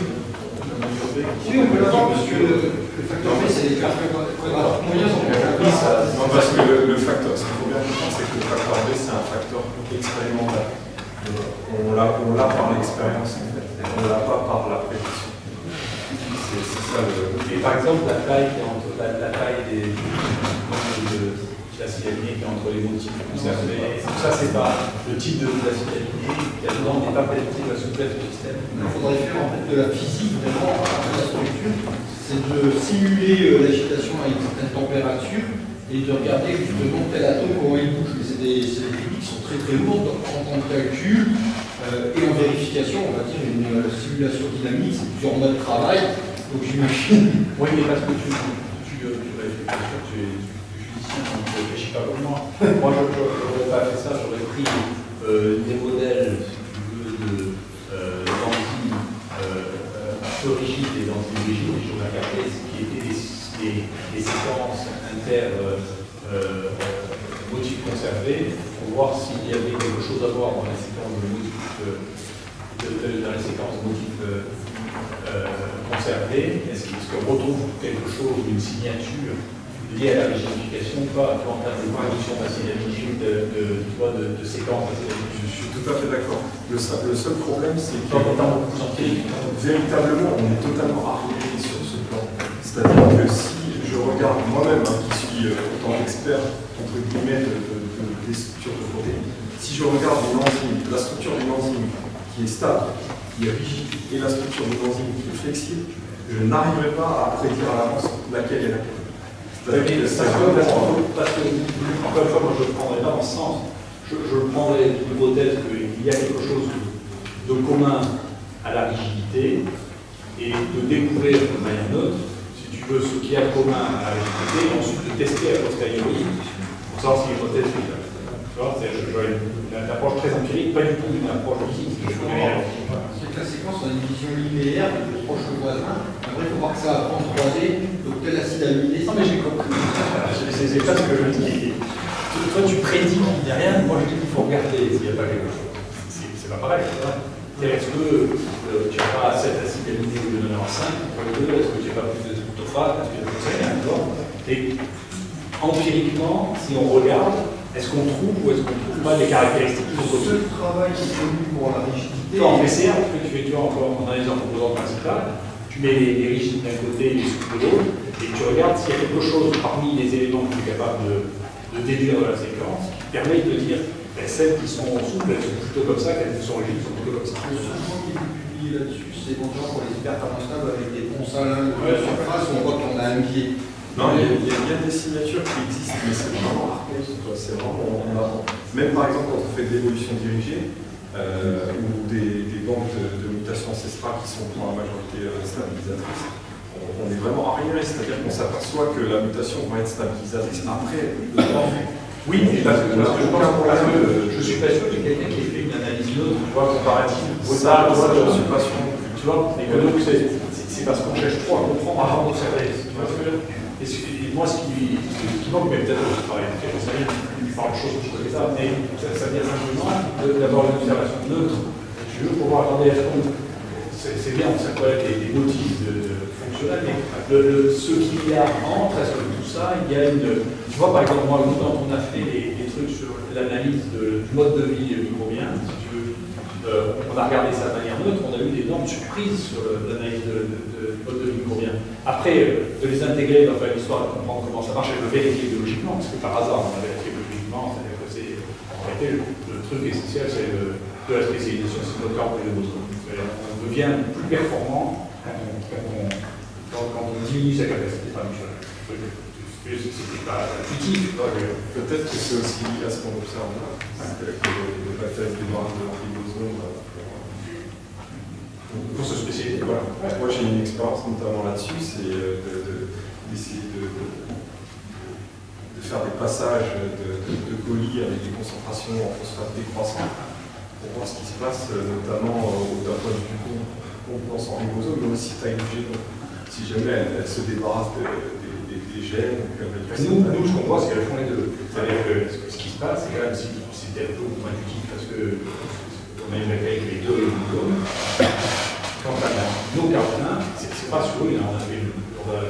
Oui, on peut l'avoir parce que le facteur B c'est les quadrats moyens sont non, parce que le facteur, ce qu'il faut bien comprendre, c'est que le facteur B c'est un facteur expérimental. On l'a par l'expérience en fait, on l'a pas par la prédiction. C'est ça le. Et par exemple, la taille qui est entre la taille de l'acide aminé qui est entre les motifs conservés, tout ça, c'est pas le type de l'acide aminé qui a dedans n'est pas prédictif de la souplesse du système. Il faudrait faire en fait de la physique vraiment de la structure, c'est de simuler l'agitation à une certaine température et de regarder justement tel atome comment il bouge. Mais c'est des techniques qui sont très très lourdes en temps de calcul et en vérification, on va dire une simulation dynamique, c'est plusieurs mois de travail. Donc j'imagine. Oui, mais parce que tu es physicien, donc tu ne réfléchis pas comme moi. Moi, je n'aurais pas fait ça, j'aurais pris des modèles, si tu veux, d'enzymes peu rigides et d'enzymes rigides, et j'aurais regardé ce qui étaient des séquences motifs conservés, pour voir s'il y avait quelque chose à voir dans les séquences de motifs conservés. Est-ce qu'on retrouve quelque chose, une signature liée à la rigidification ou pas, en termes de production d'acide aminé ou de séquences d'acide aminé? Je suis tout à fait d'accord. Le seul problème, c'est que véritablement, on est totalement arrivé sur ce plan. C'est-à-dire que si je regarde moi-même, qui suis autant expert entre guillemets des structures de protéines, si je regarde une enzyme, la structure d'une enzyme qui est stable, qui est rigide, et la structure d'une enzyme qui est flexible, je n'arriverai pas à prédire à l'avance laquelle est laquelle. Parce que, encore une fois, moi je ne le prendrai pas dans ce sens. Je prendrai l'hypothèse qu'il y a quelque chose de commun à la rigidité et de découvrir de manière neutre, si tu veux, ce qu'il y a de commun à la rigidité, et ensuite de tester a posteriori pour savoir si l'hypothèse est là. Tu vois, une approche très empirique, pas du tout une approche physique. C'est que la séquence a une vision linéaire de proche voisin. Après, il faut voir que ça apprend en 3D, donc tel acide aminé. Non, mais j'ai compris. C'est pas ce que je dis. Toi, tu prédis qu'il n'y a rien, moi je dis qu'il faut regarder s'il n'y a pas quelque chose. C'est pas pareil, c'est vrai. Est-ce que tu n'as pas 7 acides aminés au lieu d'en avoir 5 pour les deux? Est-ce que tu n'as pas plus de tryptophane? Est-ce que tu n'as pas rien? Et empiriquement, si on regarde, est-ce qu'on trouve ou est-ce qu'on ne trouve pas des caractéristiques de ce Ce travail qui est connu pour la rigidité. en PCR, tu fais encore en analysant le composant principal, tu mets les rigides d'un côté et les souples de l'autre, et tu regardes s'il y a quelque chose parmi les éléments que tu es capable de déduire de la séquence qui permet de dire ben, celles qui sont souples, elles sont plutôt comme ça, qu'elles sont rigides, elles sont plutôt comme ça. Le souvent qui est publié là-dessus, c'est éventuellement pour les hyperthermostables avec des ponts salins de surface où on voit qu'on a un biais. Non, il y a bien des signatures qui existent, mais c'est vraiment archaïque. C'est vraiment. Même par exemple, quand on fait de l'évolution dirigée, ou des banques de mutations ancestrales qui sont pour la majorité stabilisatrices, on est vraiment arriéré, c'est-à-dire qu'on s'aperçoit que la mutation va être stabilisatrice après le temps. Oui, mais parce que je suis pas sûr qu'il y ait quelqu'un qui ait fait une analyse neutre, tu vois, comparative. Ça, je suis pas sûr. Tu vois, et que donc c'est parce qu'on cherche trop à comprendre avant d'observer. Tu vois ce que je veux dire? Et moi, ce qui manque, mais peut-être que je parle de choses que je connais ça, mais ça vient simplement d'avoir une observation neutre. Si tu veux, pour voir, attendez, c'est bien, on s'accorde des motifs fonctionnels, mais ce qu'il y a entre, est-ce que tout ça, il y a une. Tu vois, par exemple, moi, quand on a fait les trucs sur l'analyse du mode de vie microbien, si tu veux, on a regardé ça de manière neutre, on a eu d'énormes surprises sur l'analyse du mode de vie microbien. Après, de les intégrer dans l'histoire, de comprendre comment ça marche, et de vérifier biologiquement, parce que par hasard, on a vérifié biologiquement, c'est-à-dire que c'est, en réalité, le truc essentiel, c'est de la spécialisation cytocard et de bosons. On devient plus performant quand on diminue sa capacité traductionnelle. C'était pas intuitif. Peut-être que c'est aussi lié à ce qu'on observe là, que les bactéries qui débarquent de l'antiboson pour se spécialiser. Voilà. Moi j'ai une expérience notamment là-dessus, c'est d'essayer de faire des passages de colis avec des concentrations en phosphate décroissantes pour voir ce qui se passe, notamment d'un point de vue compétence en ribosome, mais aussi taille du génome. Si jamais elle se débarrasse des gènes. Nous, ce qu'on voit, c'est qu'elles font les deux. C'est-à-dire que ce qui se passe, c'est quand même c'était un peu intuitif parce qu'on a une bactérie avec les deux chromosomes. Quand on a nos carotins, c'est pas sur eux, on a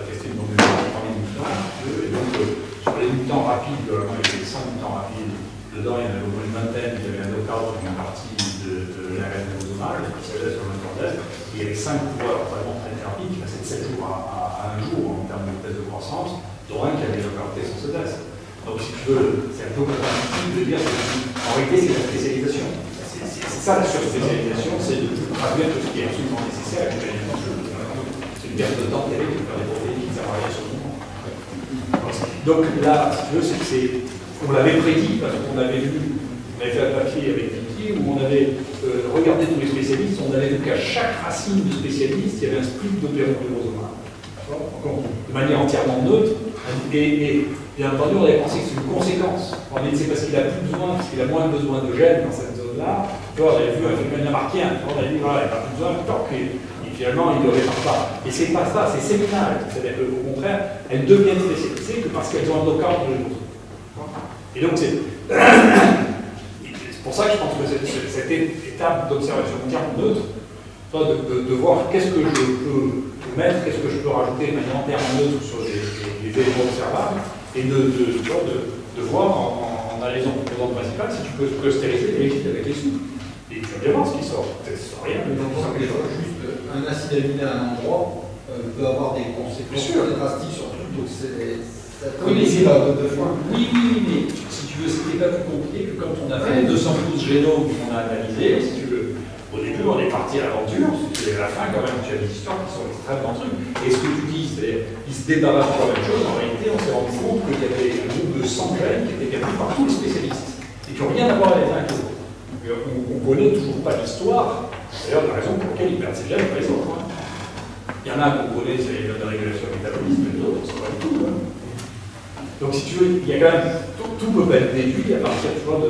testé le nombre de mutants, et donc sur les mutants rapides, il y avait 5 mutants rapides, dedans il y en avait au moins une vingtaine, il y avait un knockout qui est partie de l'ARN chromosomale, qui s'appelait sur le cortex, il y avait 5 coureurs vraiment très rapides, qui passaient de 7 jours à 1 jour en termes de vitesse de croissance, dont un qui avait localisé son CEDAS. Donc si tu veux, c'est un peu contre-intuitif de dire qu'en réalité c'est la spécialisation. C'est ça la surspécialisation, c'est de traduire tout ce qui est absolument nécessaire. C'est une perte de temps terrible de faire des protéines qui servent à rien sur le moment. Donc là, si tu veux, on l'avait prédit parce qu'on avait vu, on avait fait un papier avec Didier où on avait regardé tous les spécialistes, on avait vu qu'à chaque racine de spécialiste, il y avait un split d'opérosomal. De manière entièrement neutre, et bien entendu, on avait pensé que c'est une conséquence. On avait dit c'est parce qu'il a plus besoin, parce qu'il a moins besoin de gènes dans cette zone-là. Tu vois, on avait vu un phénomène lamarckien, on avait dit voilà, il n'a pas plus besoin, et finalement, il ne le répare pas. Et c'est pas ça, c'est séminal. C'est-à-dire qu'au contraire, elles deviennent spécialisées que parce qu'elles ont un knockout de l'autre. Et donc, c'est pour ça que je pense que cette étape d'observation entièrement neutre, de voir qu'est-ce que je peux mettre, qu'est-ce que je peux rajouter de manière entièrement neutre sur les éléments observables, et de voir en analysant le composant principal si tu peux clustériser les liquides avec les sous. Et tu vas bien voir ce qui sort. Ça sort rien. Mais on pense que juste un acide aminé à un endroit peut avoir des conséquences très drastiques sur tout. Donc oui, mais si tu veux, c'était pas plus compliqué que quand on a fait 212 génomes qu'on a analysés, si tu veux. Au début, on est parti à l'aventure, et à la fin, quand même, tu as des histoires qui sont extrêmement trucs. Et ce que tu dis, c'est qu'ils se débarrassent de la même chose, en réalité, on s'est rendu compte qu'il y avait un groupe de 100 gènes qui étaient captés par tous les spécialistes, et qui n'ont rien à voir les uns avec les autres. On ne connaît toujours pas l'histoire, d'ailleurs, la raison pour laquelle ils perdent ces gènes, pas les autres. Il y en a qu'on connaît, c'est les gènes de régulation du métabolisme, mais les autres, on ne sait pas du tout. Donc, si tu veux, il y a quand même, tout peut être déduit à partir, tu vois,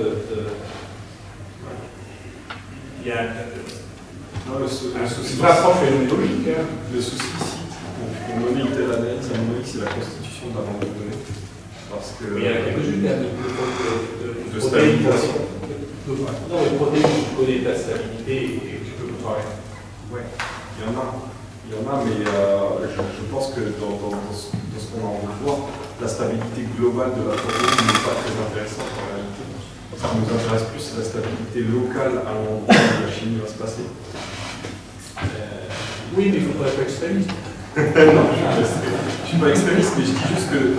il y a le souci vraie approche phénoménologique. Le souci ici, pour mener une telle analyse, à mon avis, c'est la constitution d'un banque de données. Parce que. Il y en a quelques-unes de stabilisation. Non, les protéines, tu connais ta stabilité et tu peux comparer. Oui, il y en a, mais je pense que dans ce qu'on a envie de voir, la stabilité globale de la topologie n'est pas très intéressante en réalité. Ce qui nous intéresse plus, c'est la stabilité locale à l'endroit où la chimie va se passer. Oui, mais il ne faut pas être extrémiste. Non, je ne suis pas extrémiste, mais je dis juste que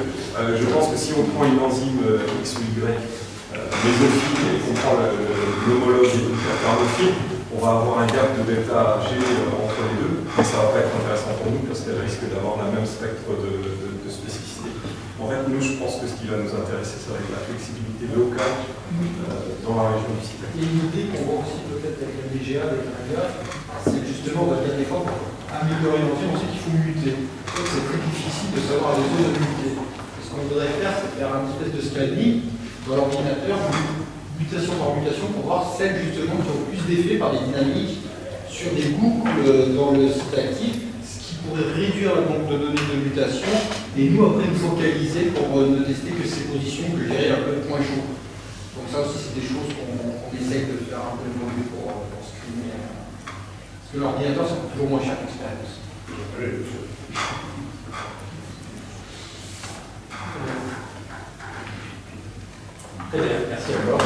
je pense que si on prend une enzyme X ou Y mésophile et qu'on prend l'homologue thermophile, on va avoir un gap de delta G entre les deux, mais ça ne va pas être intéressant pour nous parce qu'elle risque d'avoir la même spectre de spécificité. En fait, nous, je pense que ce qui va nous intéresser, ça va être la flexibilité locale dans la région du site. Et une idée qu'on voit aussi peut-être avec la DGA, avec la RIA, c'est justement, on va dire des fois, pour améliorer l'enzyme, on sait qu'il faut muter. C'est très difficile de savoir les zones de muter. Ce qu'on voudrait faire, c'est faire un espèce de scanning dans l'ordinateur, mutation par mutation, pour voir celles justement qui ont plus d'effet par des dynamiques sur des boucles dans le site actif, ce qui pourrait réduire le nombre de données de mutation, et nous après nous focaliser pour ne tester que ces positions que gérer un peu de point chaud. Donc ça aussi c'est des choses qu'on essaye de faire un peu évoluer pour screener. Parce que l'ordinateur ça coûte toujours moins cher qu'expérience. Très bien, merci encore.